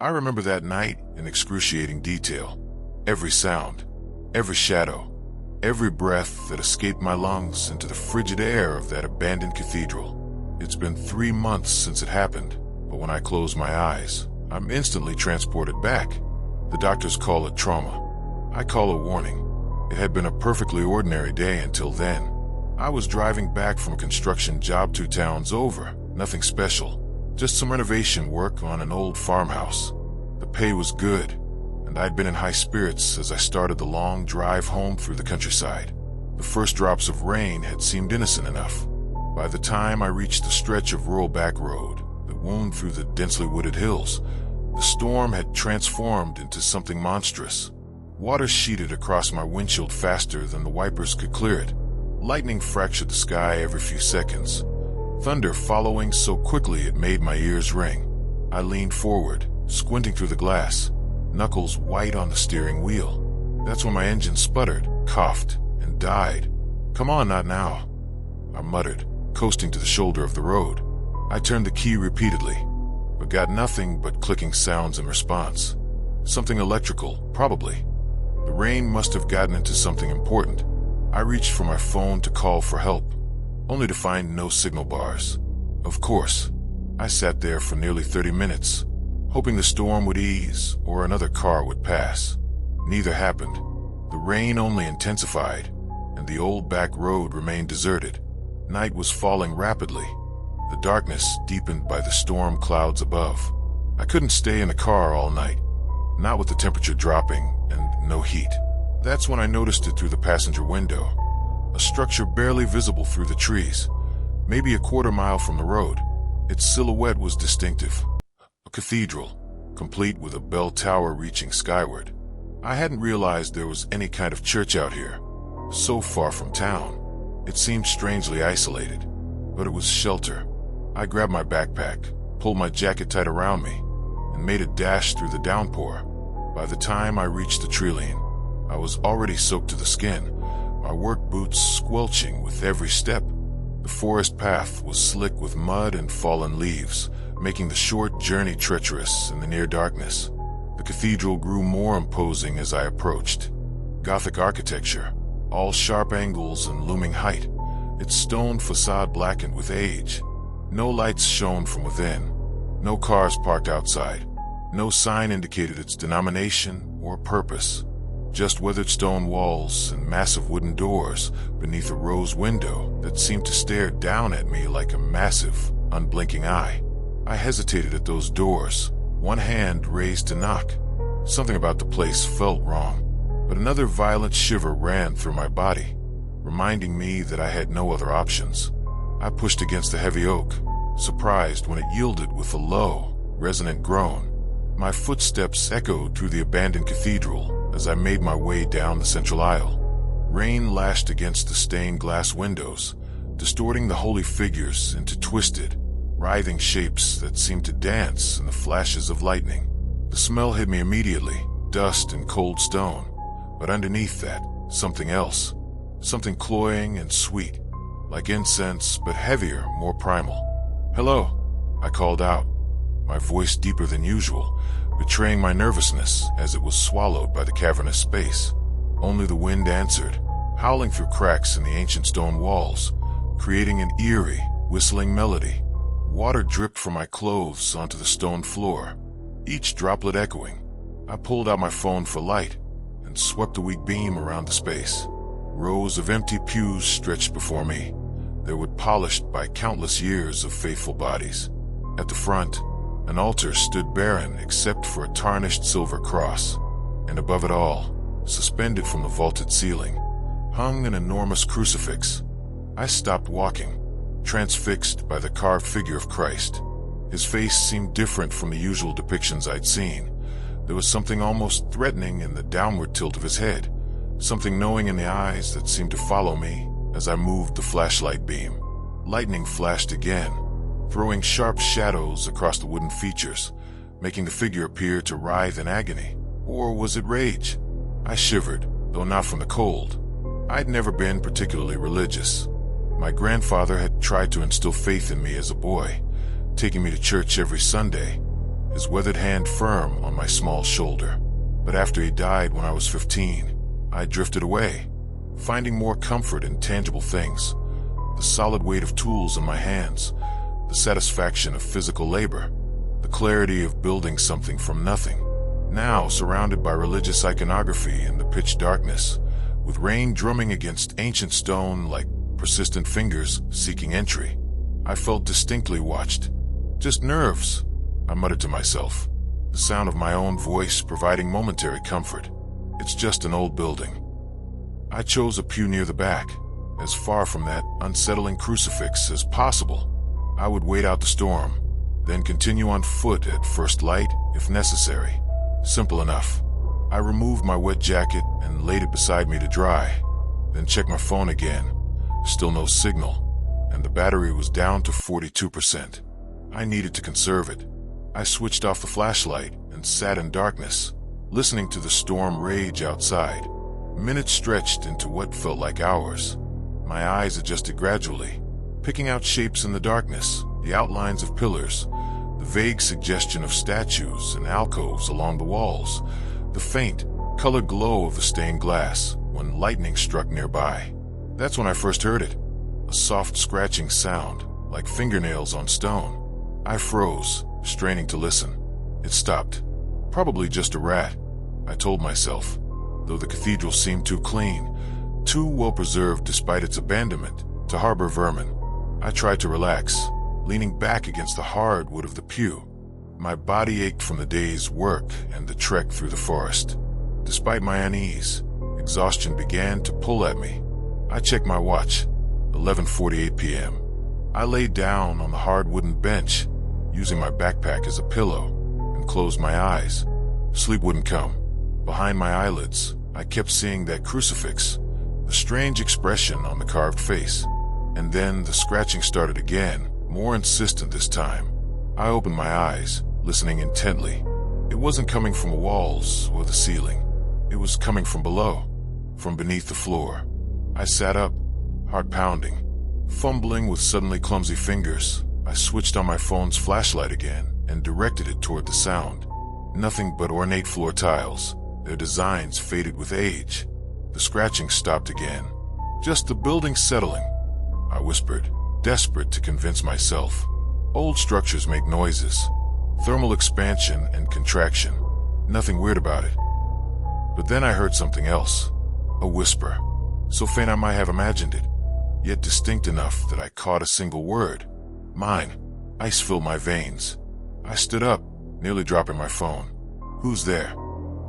I remember that night in excruciating detail. Every sound, every shadow, every breath that escaped my lungs into the frigid air of that abandoned cathedral. It's been 3 months since it happened, but when I close my eyes, I'm instantly transported back. The doctors call it trauma. I call it warning. It had been a perfectly ordinary day until then. I was driving back from a construction job 2 towns over. Nothing special, just some renovation work on an old farmhouse. The pay was good, and I'd been in high spirits as I started the long drive home through the countryside. The first drops of rain had seemed innocent enough. By the time I reached the stretch of rural back road that wound through the densely wooded hills, the storm had transformed into something monstrous. Water sheeted across my windshield faster than the wipers could clear it. Lightning fractured the sky every few seconds, thunder following so quickly it made my ears ring. I leaned forward, squinting through the glass, knuckles white on the steering wheel. That's when my engine sputtered, coughed, and died. "Come on, not now," I muttered, coasting to the shoulder of the road. I turned the key repeatedly, but got nothing but clicking sounds in response. Something electrical, probably. The rain must have gotten into something important. I reached for my phone to call for help, only to find no signal bars. Of course, I sat there for nearly 30 minutes, hoping the storm would ease or another car would pass. Neither happened. The rain only intensified, and the old back road remained deserted. Night was falling rapidly, the darkness deepened by the storm clouds above. I couldn't stay in the car all night, not with the temperature dropping and no heat. That's when I noticed it through the passenger window, a structure barely visible through the trees, maybe a quarter mile from the road. Its silhouette was distinctive. A cathedral, complete with a bell tower reaching skyward. I hadn't realized there was any kind of church out here, so far from town. It seemed strangely isolated, but it was shelter. I grabbed my backpack, pulled my jacket tight around me, and made a dash through the downpour. By the time I reached the treeline, I was already soaked to the skin, my work boots squelching with every step. The forest path was slick with mud and fallen leaves, making the short journey treacherous in the near darkness. The cathedral grew more imposing as I approached. Gothic architecture, all sharp angles and looming height, its stone facade blackened with age. No lights shone from within, no cars parked outside, no sign indicated its denomination or purpose. Just weathered stone walls and massive wooden doors beneath a rose window that seemed to stare down at me like a massive, unblinking eye. I hesitated at those doors, one hand raised to knock. Something about the place felt wrong, but another violent shiver ran through my body, reminding me that I had no other options. I pushed against the heavy oak, surprised when it yielded with a low, resonant groan. My footsteps echoed through the abandoned cathedral as I made my way down the central aisle. Rain lashed against the stained glass windows, distorting the holy figures into twisted, writhing shapes that seemed to dance in the flashes of lightning. The smell hit me immediately, dust and cold stone, but underneath that, something else, something cloying and sweet, like incense but heavier, more primal. "Hello," I called out, my voice deeper than usual, betraying my nervousness as it was swallowed by the cavernous space. Only the wind answered, howling through cracks in the ancient stone walls, creating an eerie, whistling melody. Water dripped from my clothes onto the stone floor, each droplet echoing. I pulled out my phone for light and swept a weak beam around the space. Rows of empty pews stretched before me, their wood polished by countless years of faithful bodies. At the front, an altar stood barren except for a tarnished silver cross, and above it all, suspended from the vaulted ceiling, hung an enormous crucifix. I stopped walking, transfixed by the carved figure of Christ. His face seemed different from the usual depictions I'd seen. There was something almost threatening in the downward tilt of his head, something knowing in the eyes that seemed to follow me as I moved the flashlight beam. Lightning flashed again, throwing sharp shadows across the wooden features, making the figure appear to writhe in agony. Or was it rage? I shivered, though not from the cold. I'd never been particularly religious. My grandfather had tried to instill faith in me as a boy, taking me to church every Sunday. his weathered hand firm on my small shoulder. But after he died when I was 15, I drifted away, finding more comfort in tangible things, the solid weight of tools in my hands, the satisfaction of physical labor, the clarity of building something from nothing. Now, surrounded by religious iconography in the pitch darkness, with rain drumming against ancient stone like persistent fingers seeking entry, I felt distinctly watched. Just nerves, I muttered to myself, the sound of my own voice providing momentary comfort. It's just an old building. I chose a pew near the back, as far from that unsettling crucifix as possible. I would wait out the storm, then continue on foot at first light if necessary. Simple enough. I removed my wet jacket and laid it beside me to dry, then checked my phone again. Still no signal, and the battery was down to 42%. I needed to conserve it. I switched off the flashlight and sat in darkness, listening to the storm rage outside. Minutes stretched into what felt like hours. My eyes adjusted gradually, picking out shapes in the darkness, the outlines of pillars, the vague suggestion of statues and alcoves along the walls, the faint, colored glow of the stained glass when lightning struck nearby. That's when I first heard it, a soft scratching sound, like fingernails on stone. I froze, straining to listen. It stopped. Probably just a rat, I told myself, though the cathedral seemed too clean, too well-preserved despite its abandonment, to harbor vermin. I tried to relax, leaning back against the hard wood of the pew. My body ached from the day's work and the trek through the forest. Despite my unease, exhaustion began to pull at me. I checked my watch, 11:48 p.m. I laid down on the hard wooden bench, using my backpack as a pillow, and closed my eyes. Sleep wouldn't come. Behind my eyelids, I kept seeing that crucifix, the strange expression on the carved face. And then the scratching started again, more insistent this time. I opened my eyes, listening intently. It wasn't coming from the walls or the ceiling. It was coming from below, from beneath the floor. I sat up, heart pounding. Fumbling with suddenly clumsy fingers, I switched on my phone's flashlight again and directed it toward the sound. Nothing but ornate floor tiles, their designs faded with age. The scratching stopped again. Just the building settling, I whispered, desperate to convince myself. Old structures make noises. Thermal expansion and contraction. Nothing weird about it. But then I heard something else. A whisper. So faint I might have imagined it, yet distinct enough that I caught a single word. Mine. Ice filled my veins. I stood up, nearly dropping my phone. Who's there?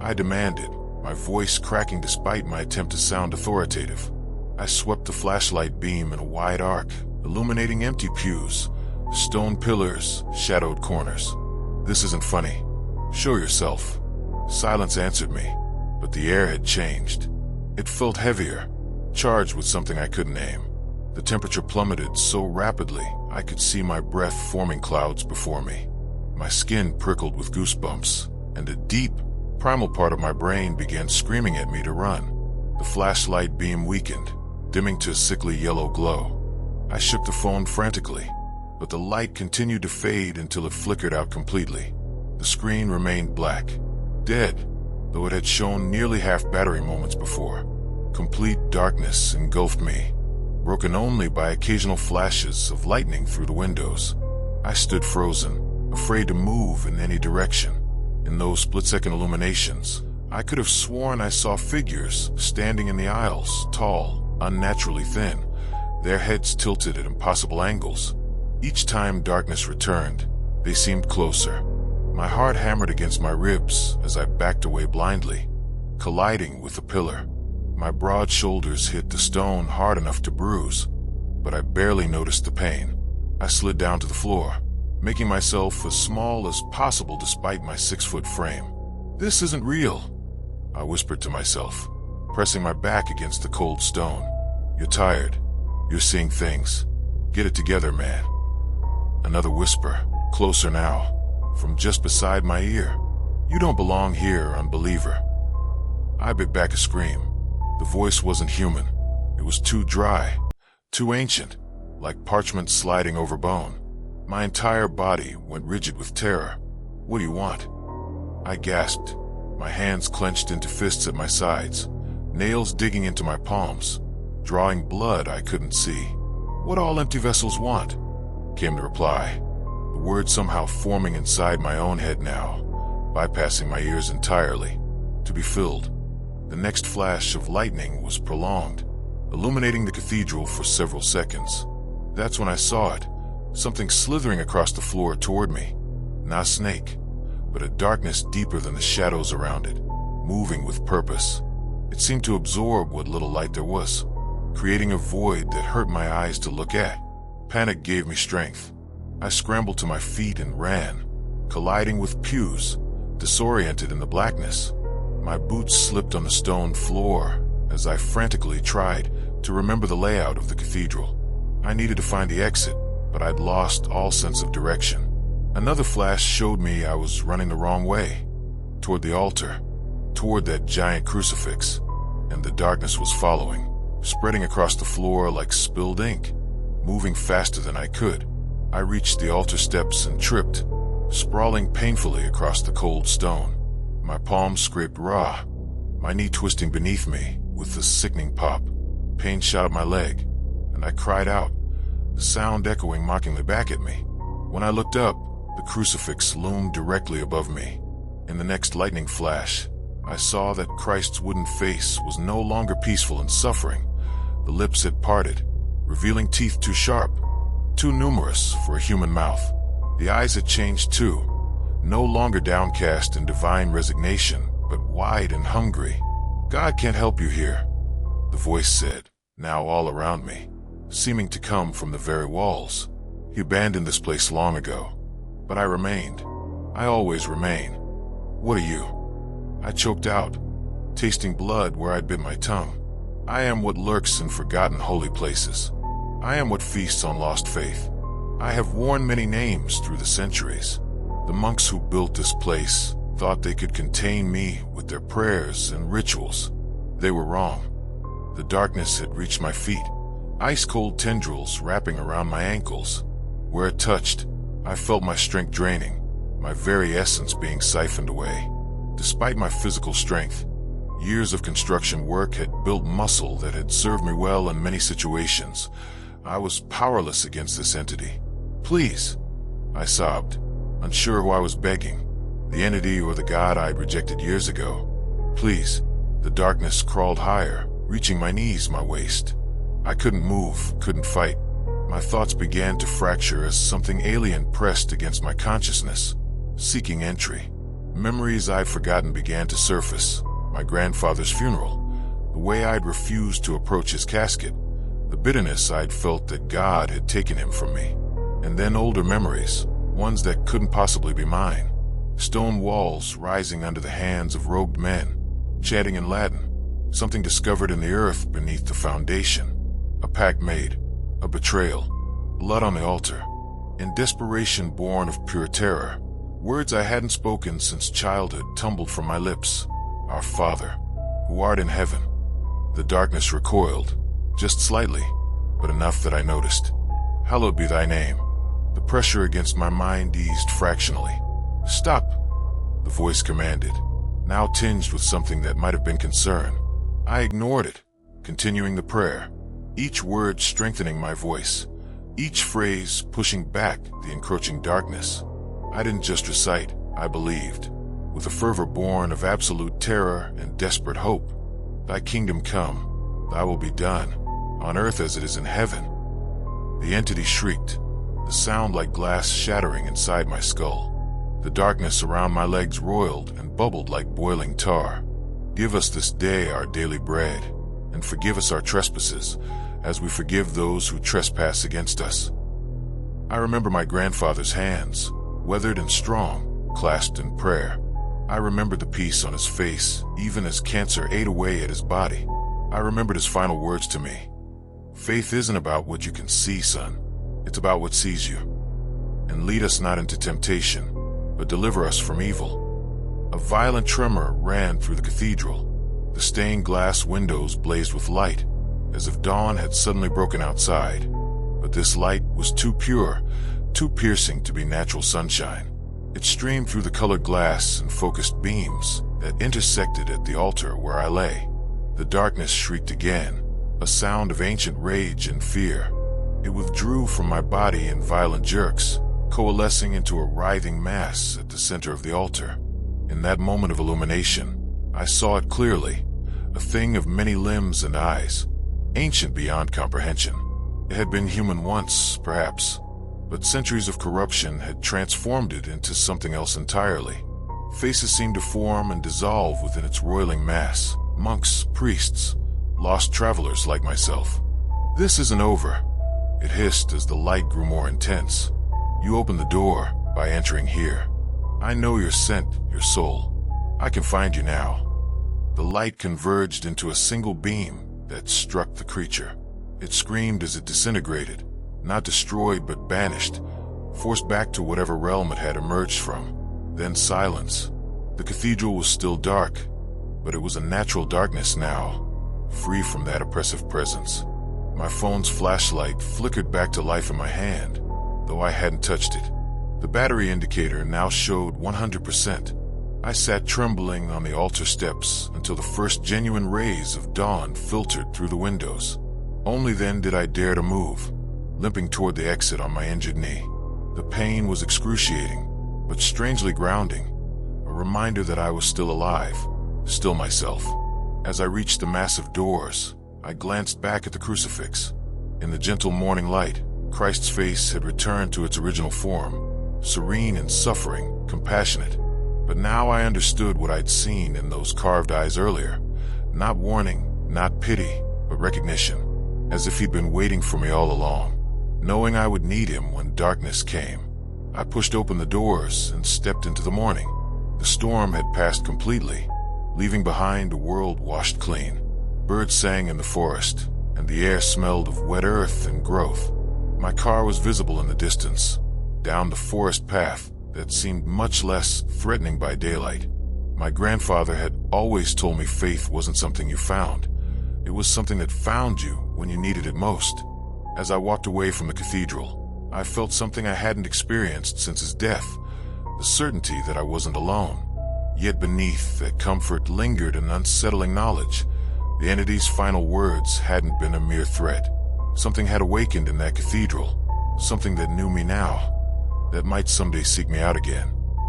I demanded, my voice cracking despite my attempt to sound authoritative. I swept the flashlight beam in a wide arc, illuminating empty pews, stone pillars, shadowed corners. This isn't funny. Show yourself. Silence answered me, but the air had changed. It felt heavier, charged with something I couldn't name. The temperature plummeted so rapidly I could see my breath forming clouds before me. My skin prickled with goosebumps, and a deep, primal part of my brain began screaming at me to run. The flashlight beam weakened, dimming to a sickly yellow glow. I shook the phone frantically, but the light continued to fade until it flickered out completely. The screen remained black, dead, though it had shown nearly half battery moments before. Complete darkness engulfed me, broken only by occasional flashes of lightning through the windows. I stood frozen, afraid to move in any direction. In those split-second illuminations, I could have sworn I saw figures standing in the aisles, tall, unnaturally thin, their heads tilted at impossible angles. Each time darkness returned, they seemed closer. My heart hammered against my ribs as I backed away blindly, colliding with the pillar. My broad shoulders hit the stone hard enough to bruise, but I barely noticed the pain. I slid down to the floor, making myself as small as possible despite my 6-foot frame. This isn't real, I whispered to myself, pressing my back against the cold stone. You're tired. You're seeing things. Get it together, man. Another whisper, closer now, from just beside my ear. You don't belong here, unbeliever. I bit back a scream. The voice wasn't human. It was too dry, too ancient, like parchment sliding over bone. My entire body went rigid with terror. What do you want? I gasped, my hands clenched into fists at my sides, nails digging into my palms, drawing blood I couldn't see. What all empty vessels want, came the reply, the words somehow forming inside my own head now, bypassing my ears entirely, to be filled. The next flash of lightning was prolonged, illuminating the cathedral for several seconds. That's when I saw it, something slithering across the floor toward me. Not a snake, but a darkness deeper than the shadows around it, moving with purpose. It seemed to absorb what little light there was, creating a void that hurt my eyes to look at. Panic gave me strength. I scrambled to my feet and ran, colliding with pews, disoriented in the blackness. My boots slipped on the stone floor as I frantically tried to remember the layout of the cathedral. I needed to find the exit, but I'd lost all sense of direction. Another flash showed me I was running the wrong way, toward the altar, toward that giant crucifix, and the darkness was following, spreading across the floor like spilled ink, moving faster than I could. I reached the altar steps and tripped, sprawling painfully across the cold stone. My palms scraped raw, my knee twisting beneath me with a sickening pop. Pain shot up my leg, and I cried out, the sound echoing mockingly back at me. When I looked up, the crucifix loomed directly above me. In the next lightning flash, I saw that Christ's wooden face was no longer peaceful and suffering. The lips had parted, revealing teeth too sharp, too numerous for a human mouth. The eyes had changed too, no longer downcast in divine resignation, but wide and hungry. God can't help you here, the voice said, now all around me, seeming to come from the very walls. He abandoned this place long ago, but I remained. I always remain. What are you? I choked out, tasting blood where I'd bit my tongue. I am what lurks in forgotten holy places. I am what feasts on lost faith. I have worn many names through the centuries. The monks who built this place thought they could contain me with their prayers and rituals. They were wrong. The darkness had reached my feet, ice-cold tendrils wrapping around my ankles. Where it touched, I felt my strength draining, my very essence being siphoned away. Despite my physical strength, years of construction work had built muscle that had served me well in many situations. I was powerless against this entity. Please, I sobbed, unsure who I was begging, the entity or the God I'd rejected years ago. Please. The darkness crawled higher, reaching my knees, my waist. I couldn't move, couldn't fight. My thoughts began to fracture as something alien pressed against my consciousness, seeking entry. Memories I'd forgotten began to surface. My grandfather's funeral, the way I'd refused to approach his casket, the bitterness I'd felt that God had taken him from me. And then older memories, ones that couldn't possibly be mine. Stone walls rising under the hands of robed men, chanting in Latin, something discovered in the earth beneath the foundation. A pact made, a betrayal, blood on the altar. In desperation born of pure terror, words I hadn't spoken since childhood tumbled from my lips. Our Father, who art in heaven. The darkness recoiled, just slightly, but enough that I noticed. Hallowed be thy name. The pressure against my mind eased fractionally. Stop, the voice commanded, now tinged with something that might have been concern. I ignored it, continuing the prayer, each word strengthening my voice, each phrase pushing back the encroaching darkness. I didn't just recite, I believed, with a fervor born of absolute terror and desperate hope. Thy kingdom come, thy will be done, on earth as it is in heaven. The entity shrieked, the sound like glass shattering inside my skull. The darkness around my legs roiled and bubbled like boiling tar. Give us this day our daily bread, and forgive us our trespasses, as we forgive those who trespass against us. I remember my grandfather's hands, weathered and strong, clasped in prayer. I remembered the peace on his face, even as cancer ate away at his body. I remembered his final words to me. Faith isn't about what you can see, son. It's about what sees you. And lead us not into temptation, but deliver us from evil. A violent tremor ran through the cathedral. The stained glass windows blazed with light, as if dawn had suddenly broken outside. But this light was too pure, too piercing to be natural sunshine. It streamed through the colored glass and focused beams that intersected at the altar where I lay. The darkness shrieked again, a sound of ancient rage and fear. It withdrew from my body in violent jerks, coalescing into a writhing mass at the center of the altar. In that moment of illumination, I saw it clearly, a thing of many limbs and eyes, ancient beyond comprehension. It had been human once, perhaps, but centuries of corruption had transformed it into something else entirely. Faces seemed to form and dissolve within its roiling mass. Monks, priests, lost travelers like myself. "This isn't over," it hissed as the light grew more intense. "You opened the door by entering here. I know your scent, your soul. I can find you now." The light converged into a single beam that struck the creature. It screamed as it disintegrated, not destroyed but banished, forced back to whatever realm it had emerged from. Then silence. The cathedral was still dark, but it was a natural darkness now, free from that oppressive presence. My phone's flashlight flickered back to life in my hand, though I hadn't touched it. The battery indicator now showed 100%. I sat trembling on the altar steps until the first genuine rays of dawn filtered through the windows. Only then did I dare to move, limping toward the exit on my injured knee. The pain was excruciating, but strangely grounding, a reminder that I was still alive, still myself. As I reached the massive doors, I glanced back at the crucifix. In the gentle morning light, Christ's face had returned to its original form, serene and suffering, compassionate. But now I understood what I'd seen in those carved eyes earlier. Not warning, not pity, but recognition. As if he'd been waiting for me all along, knowing I would need him when darkness came. I pushed open the doors and stepped into the morning. The storm had passed completely, leaving behind a world washed clean. Birds sang in the forest, and the air smelled of wet earth and growth. My car was visible in the distance, down the forest path that seemed much less threatening by daylight. My grandfather had always told me faith wasn't something you found. It was something that found you when you needed it most. As I walked away from the cathedral, I felt something I hadn't experienced since his death, the certainty that I wasn't alone. Yet beneath that comfort lingered an unsettling knowledge. The entity's final words hadn't been a mere threat. Something had awakened in that cathedral, something that knew me now, that might someday seek me out again.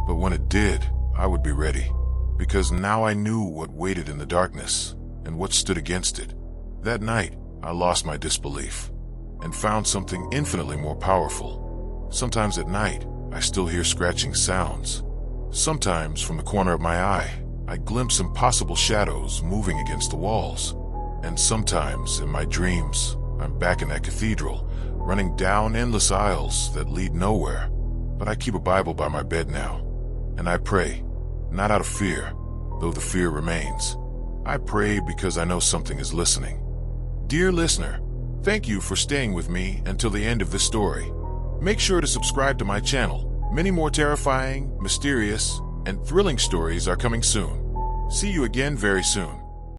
But when it did, I would be ready, because now I knew what waited in the darkness and what stood against it. That night, I lost my disbelief and found something infinitely more powerful. Sometimes at night, I still hear scratching sounds. Sometimes from the corner of my eye, I glimpse impossible shadows moving against the walls. And sometimes in my dreams, I'm back in that cathedral, running down endless aisles that lead nowhere. But I keep a Bible by my bed now, and I pray, not out of fear, though the fear remains. I pray because I know something is listening. Dear listener, thank you for staying with me until the end of this story. Make sure to subscribe to my channel. Many more terrifying, mysterious, and thrilling stories are coming soon. See you again very soon.